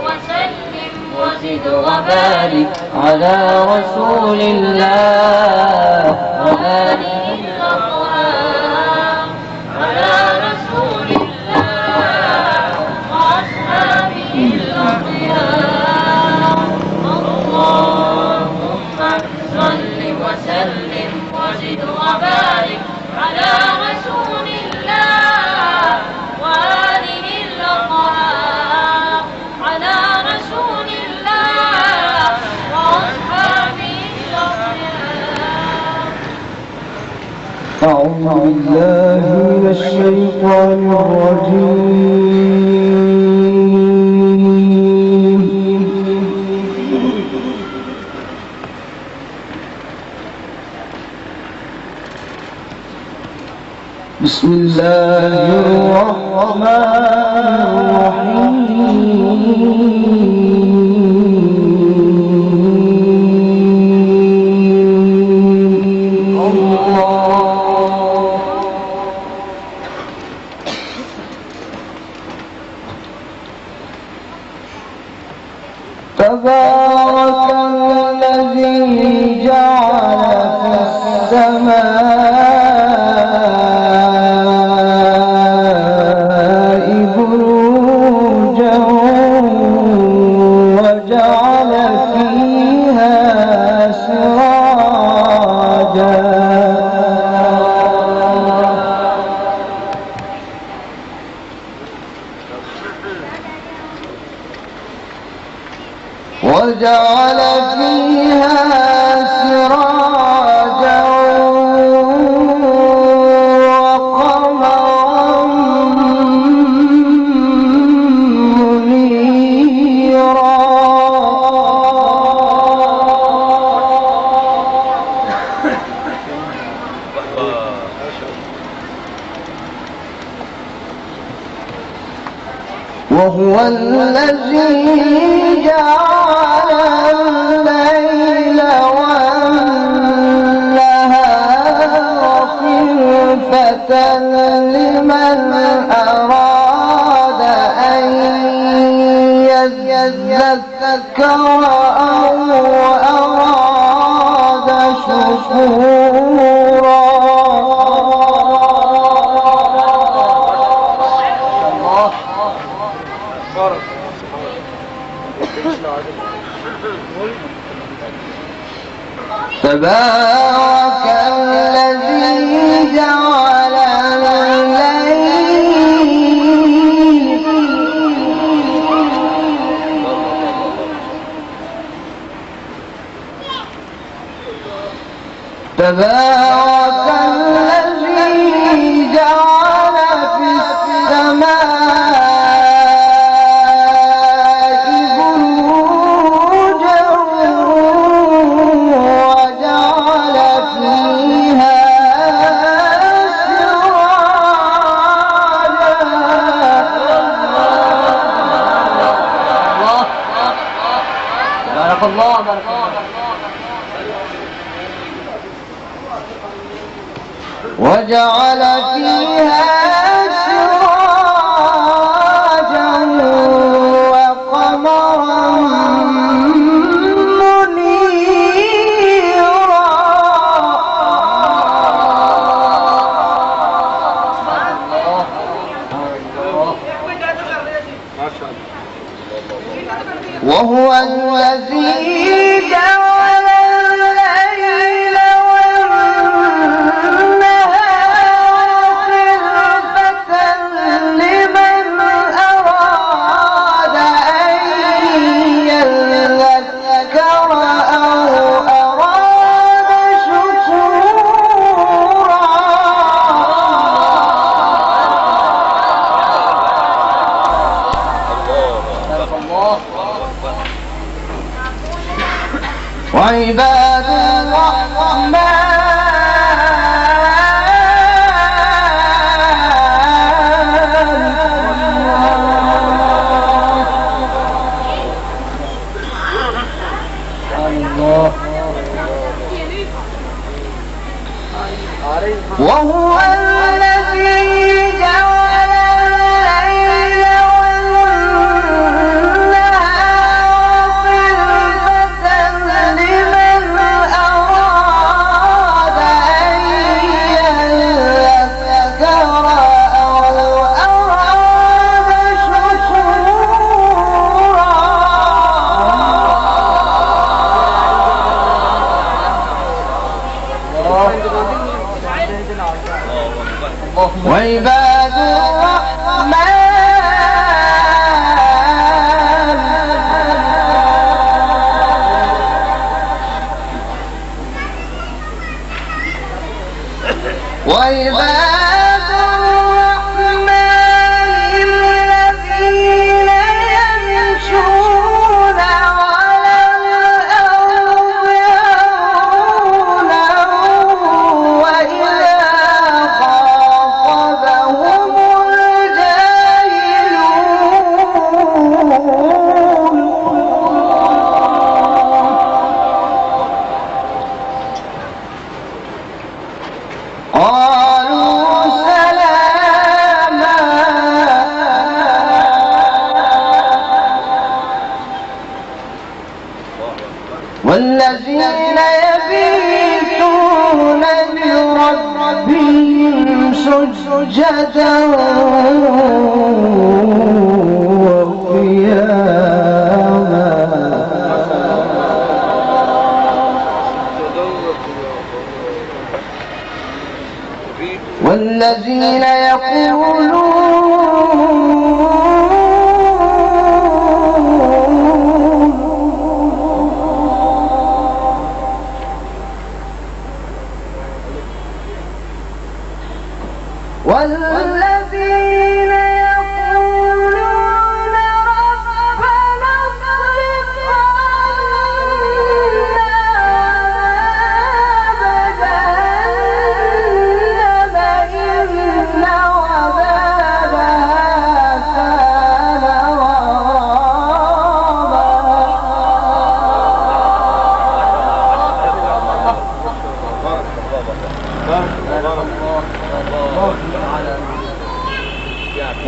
وسلم وزد وبارك على رسول الله وآله الأطهار على رسول الله وأصحابه الأخيار. اللهم صل وسلم وزد وبارك على رسول الله وآله الأطهار على رسول الله وأصحابه الأخيار. أعوذ بالله من الشيطان الرجيم. بسم الله الرحمن الرحيم. تبارك الذي جعل في السماء بروجا وجعل فيها سراجا وجعل فيها سراجا وقمرا منيرا وهو الذي جعل الليل والنهار خلفة لمن أراد أن يذكر أو أراد شكورا. تبارك الذي جعل الليل تبارك الذي جعل في السماء بروجا وجعل فيها سراجا. بارك الله بارك الله. وجعل فيها سراجا وقمرا منيرا. وهو الذي جعل الليل والنهار خلفة لمن أراد أن يذكر أو أراد شكورا. وعباد الرحمن وهو الذي جعل الليل والنهار والذين يبيتون لربهم سجدا والذين يقولون ربنا اصرف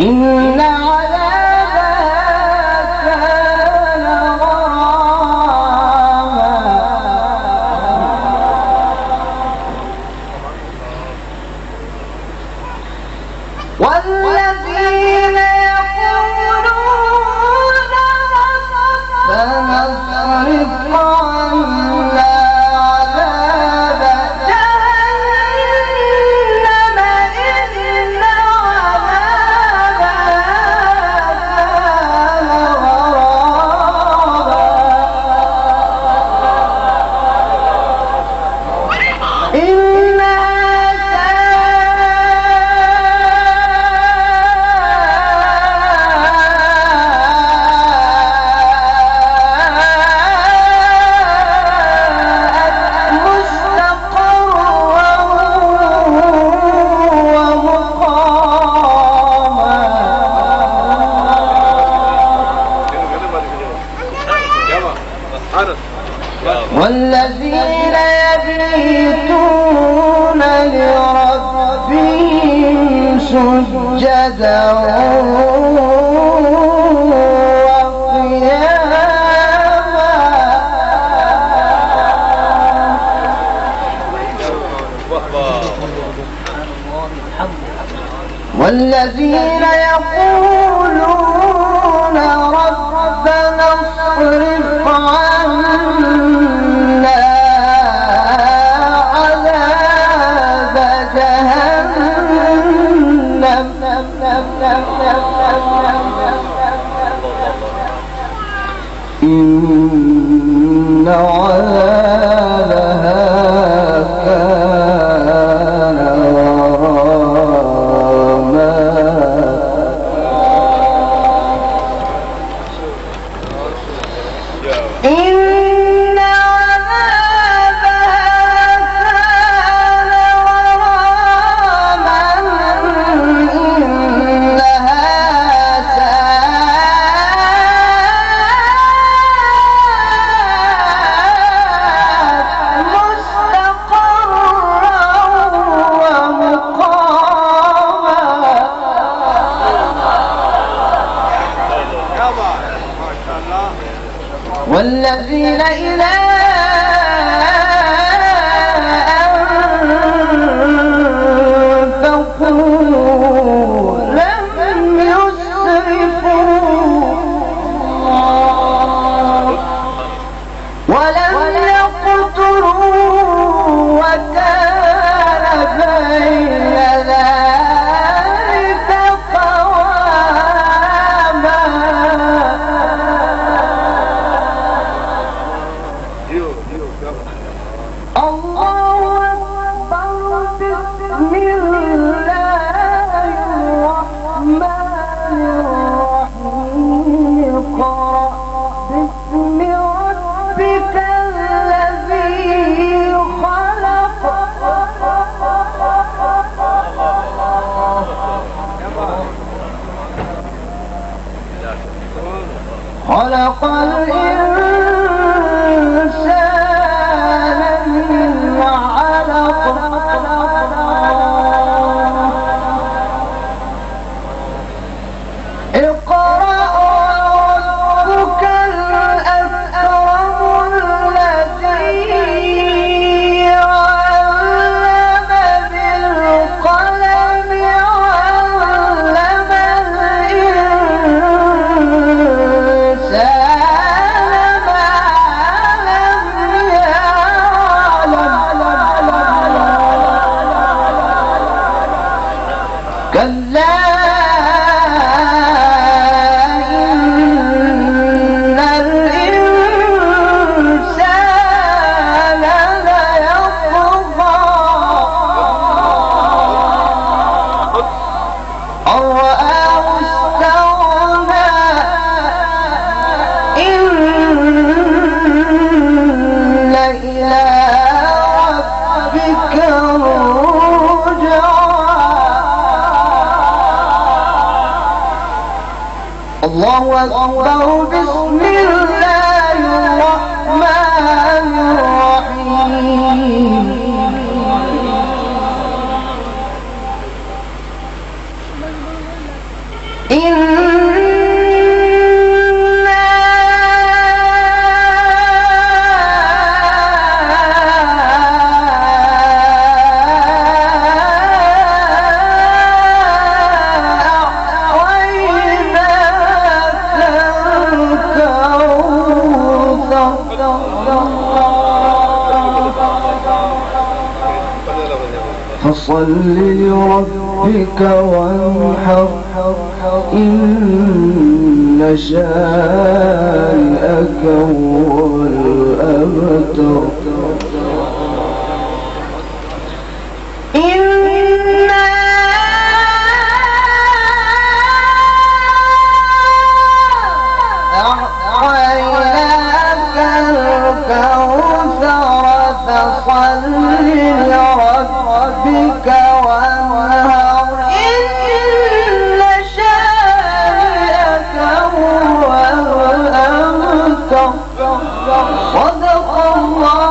إن عذابها كان غراما والذين يقولون ربنا اصرف عنا عذاب جهنم إن والذين يبيتون لربهم سجدا والذين يقولون ربنا اصرف عنا عذاب جهنم إن عذابها كان غراما إن عذابها كان غراما إنها ساءت مستقرا ومقاما والذين إذا أنفقوا لم يسرفوا ولم يقتروا وكان بين ذلك قواما الله أكبر بسم الله الرحمن الرحيم اقرأ باسم ربك الذي خلق خلق الإنسان من علق اقرأ وربك الأكرم الذي الله أكبر. بسم الله الرحمن الرحيم. فصل لربك وانحر إن شانئك هو الأبتر. أعطيناك الكوثر فصل لربك وانهر إن شانئك هو الأبتر. صدق الله